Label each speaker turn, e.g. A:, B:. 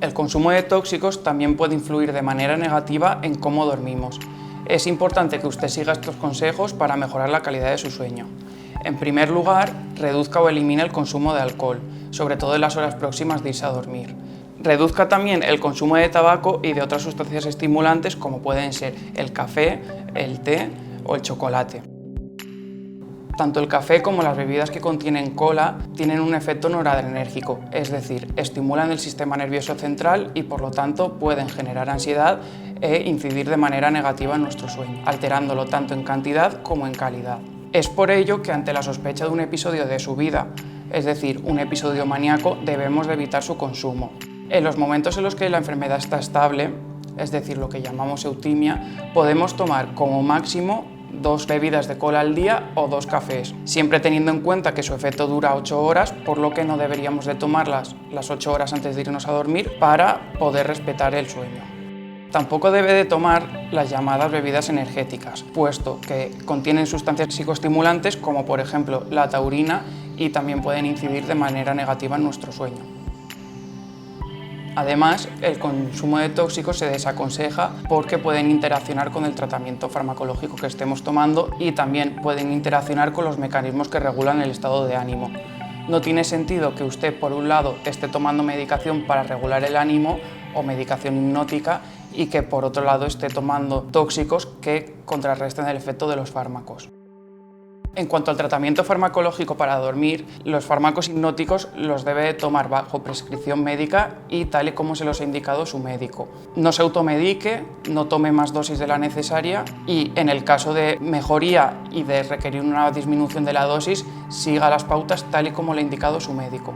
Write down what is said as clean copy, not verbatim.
A: El consumo de tóxicos también puede influir de manera negativa en cómo dormimos. Es importante que usted siga estos consejos para mejorar la calidad de su sueño. En primer lugar, reduzca o elimine el consumo de alcohol, sobre todo en las horas próximas de irse a dormir. Reduzca también el consumo de tabaco y de otras sustancias estimulantes como pueden ser el café, el té o el chocolate. Tanto el café como las bebidas que contienen cola tienen un efecto noradrenérgico, es decir, estimulan el sistema nervioso central y por lo tanto pueden generar ansiedad e incidir de manera negativa en nuestro sueño, alterándolo tanto en cantidad como en calidad. Es por ello que ante la sospecha de un episodio de subida, es decir, un episodio maníaco, debemos de evitar su consumo. En los momentos en los que la enfermedad está estable, es decir, lo que llamamos eutimia, podemos tomar como máximo 2 bebidas de cola al día o 2 cafés, siempre teniendo en cuenta que su efecto dura 8 horas, por lo que no deberíamos de tomarlas las 8 horas antes de irnos a dormir para poder respetar el sueño. Tampoco debe de tomar las llamadas bebidas energéticas, puesto que contienen sustancias psicoestimulantes como por ejemplo la taurina y también pueden incidir de manera negativa en nuestro sueño. Además, el consumo de tóxicos se desaconseja porque pueden interaccionar con el tratamiento farmacológico que estemos tomando y también pueden interaccionar con los mecanismos que regulan el estado de ánimo. No tiene sentido que usted, por un lado, esté tomando medicación para regular el ánimo o medicación hipnótica y que, por otro lado, esté tomando tóxicos que contrarresten el efecto de los fármacos. En cuanto al tratamiento farmacológico para dormir, los fármacos hipnóticos los debe tomar bajo prescripción médica y tal y como se los ha indicado su médico. No se automedique, no tome más dosis de la necesaria y en el caso de mejoría y de requerir una disminución de la dosis, siga las pautas tal y como le ha indicado su médico.